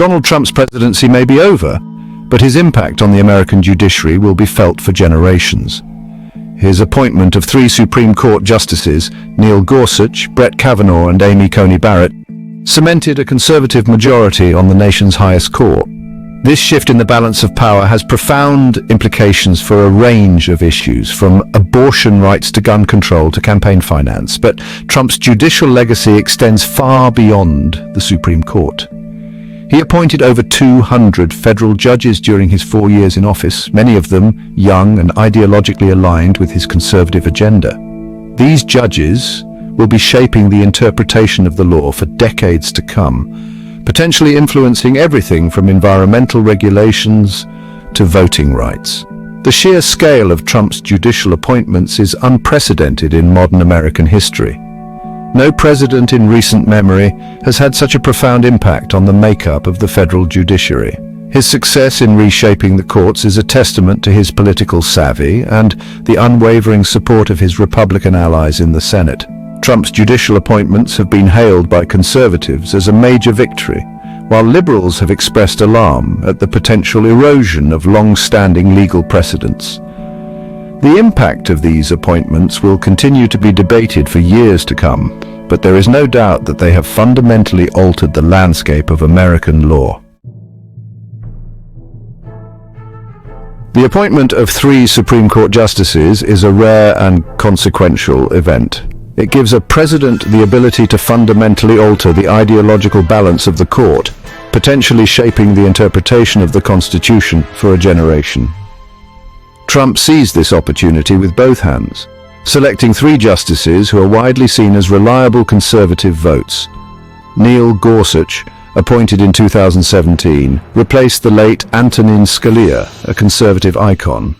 Donald Trump's presidency may be over, but his impact on the American judiciary will be felt for generations. His appointment of 3 Supreme Court justices, Neil Gorsuch, Brett Kavanaugh and Amy Coney Barrett, cemented a conservative majority on the nation's highest court. This shift in the balance of power has profound implications for a range of issues, from abortion rights to gun control to campaign finance. But Trump's judicial legacy extends far beyond the Supreme Court. He appointed over 200 federal judges during his 4 years in office, many of them young and ideologically aligned with his conservative agenda. These judges will be shaping the interpretation of the law for decades to come, potentially influencing everything from environmental regulations to voting rights. The sheer scale of Trump's judicial appointments is unprecedented in modern American history. No president in recent memory has had such a profound impact on the makeup of the federal judiciary. His success in reshaping the courts is a testament to his political savvy and the unwavering support of his Republican allies in the Senate. Trump's judicial appointments have been hailed by conservatives as a major victory, while liberals have expressed alarm at the potential erosion of long-standing legal precedents. The impact of these appointments will continue to be debated for years to come, but there is no doubt that they have fundamentally altered the landscape of American law. The appointment of 3 Supreme Court justices is a rare and consequential event. It gives a president the ability to fundamentally alter the ideological balance of the court, potentially shaping the interpretation of the Constitution for a generation. Trump seized this opportunity with both hands, selecting 3 justices who are widely seen as reliable conservative votes. Neil Gorsuch, appointed in 2017, replaced the late Antonin Scalia, a conservative icon.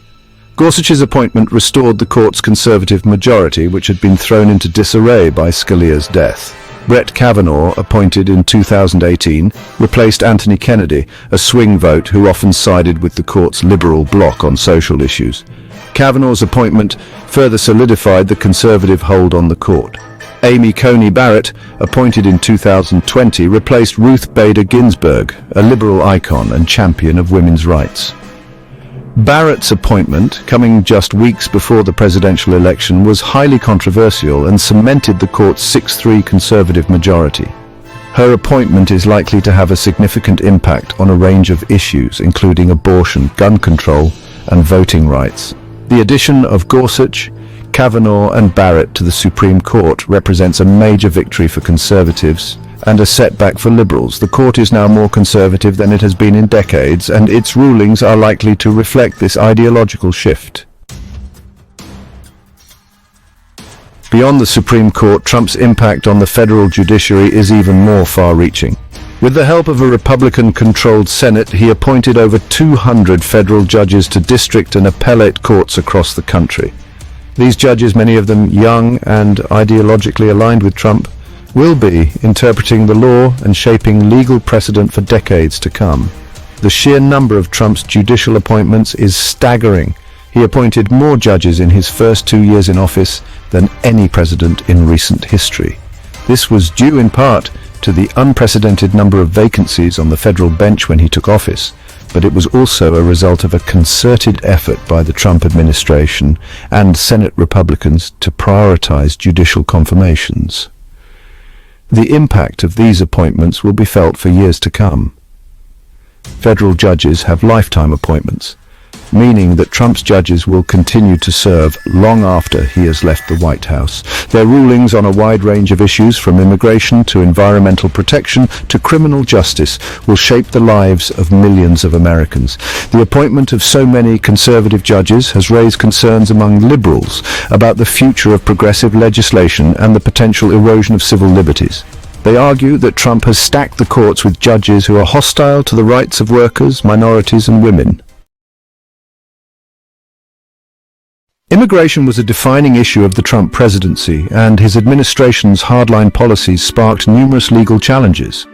Gorsuch's appointment restored the court's conservative majority, which had been thrown into disarray by Scalia's death. Brett Kavanaugh, appointed in 2018, replaced Anthony Kennedy, a swing vote who often sided with the court's liberal bloc on social issues. Kavanaugh's appointment further solidified the conservative hold on the court. Amy Coney Barrett, appointed in 2020, replaced Ruth Bader Ginsburg, a liberal icon and champion of women's rights. Barrett's appointment, coming just weeks before the presidential election, was highly controversial and cemented the court's 6-3 conservative majority. Her appointment is likely to have a significant impact on a range of issues, including abortion, gun control, and voting rights. The addition of Gorsuch, Kavanaugh, and Barrett to the Supreme Court represents a major victory for conservatives and a setback for liberals. The court is now more conservative than it has been in decades, and its rulings are likely to reflect this ideological shift. Beyond the Supreme Court, Trump's impact on the federal judiciary is even more far-reaching. With the help of a Republican-controlled Senate, he appointed over 200 federal judges to district and appellate courts across the country. These judges, many of them young and ideologically aligned with Trump, will be interpreting the law and shaping legal precedent for decades to come. The sheer number of Trump's judicial appointments is staggering. He appointed more judges in his first 2 years in office than any president in recent history. This was due in part to the unprecedented number of vacancies on the federal bench when he took office, but it was also a result of a concerted effort by the Trump administration and Senate Republicans to prioritize judicial confirmations. The impact of these appointments will be felt for years to come. Federal judges have lifetime appointments, meaning that Trump's judges will continue to serve long after he has left the White House. Their rulings on a wide range of issues, from immigration to environmental protection to criminal justice, will shape the lives of millions of Americans. The appointment of so many conservative judges has raised concerns among liberals about the future of progressive legislation and the potential erosion of civil liberties. They argue that Trump has stacked the courts with judges who are hostile to the rights of workers, minorities, and women. Immigration was a defining issue of the Trump presidency, and his administration's hardline policies sparked numerous legal challenges.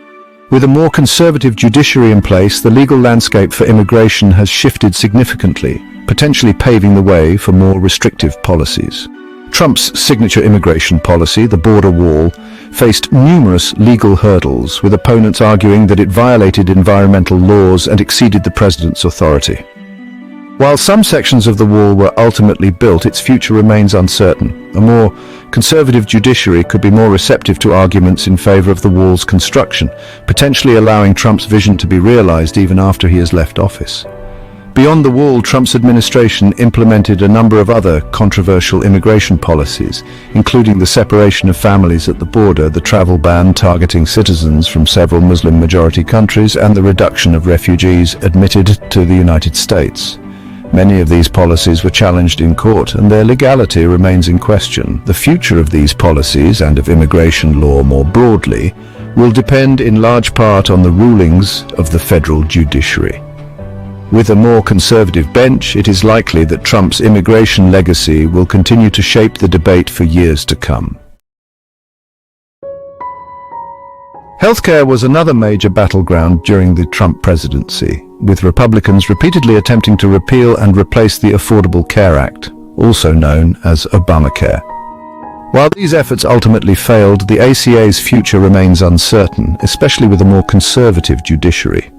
With a more conservative judiciary in place, the legal landscape for immigration has shifted significantly, potentially paving the way for more restrictive policies. Trump's signature immigration policy, the border wall, faced numerous legal hurdles, with opponents arguing that it violated environmental laws and exceeded the president's authority. While some sections of the wall were ultimately built, its future remains uncertain. A more conservative judiciary could be more receptive to arguments in favor of the wall's construction, potentially allowing Trump's vision to be realized even after he has left office. Beyond the wall, Trump's administration implemented a number of other controversial immigration policies, including the separation of families at the border, the travel ban targeting citizens from several Muslim-majority countries, and the reduction of refugees admitted to the United States. Many of these policies were challenged in court, and their legality remains in question. The future of these policies, and of immigration law more broadly, will depend in large part on the rulings of the federal judiciary. With a more conservative bench, it is likely that Trump's immigration legacy will continue to shape the debate for years to come. Healthcare was another major battleground during the Trump presidency, with Republicans repeatedly attempting to repeal and replace the Affordable Care Act, also known as Obamacare. While these efforts ultimately failed, the ACA's future remains uncertain, especially with a more conservative judiciary.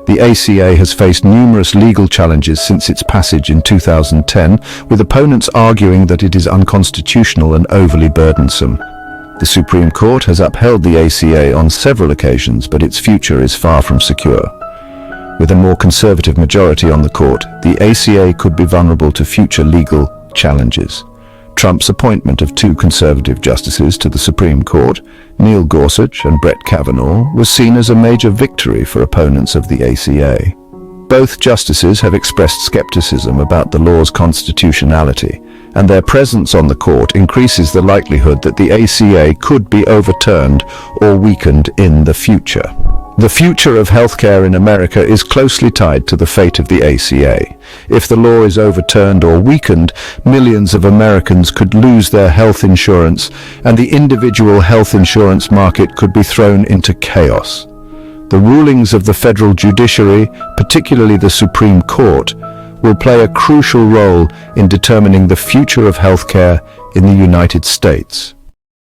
The ACA has faced numerous legal challenges since its passage in 2010, with opponents arguing that it is unconstitutional and overly burdensome. The Supreme Court has upheld the ACA on several occasions, but its future is far from secure. With a more conservative majority on the court, the ACA could be vulnerable to future legal challenges. Trump's appointment of two conservative justices to the Supreme Court, Neil Gorsuch and Brett Kavanaugh, was seen as a major victory for opponents of the ACA. Both justices have expressed skepticism about the law's constitutionality, and their presence on the court increases the likelihood that the ACA could be overturned or weakened in the future. The future of healthcare in America is closely tied to the fate of the ACA. If the law is overturned or weakened, millions of Americans could lose their health insurance, and the individual health insurance market could be thrown into chaos. The rulings of the federal judiciary, particularly the Supreme Court, will play a crucial role in determining the future of healthcare in the United States.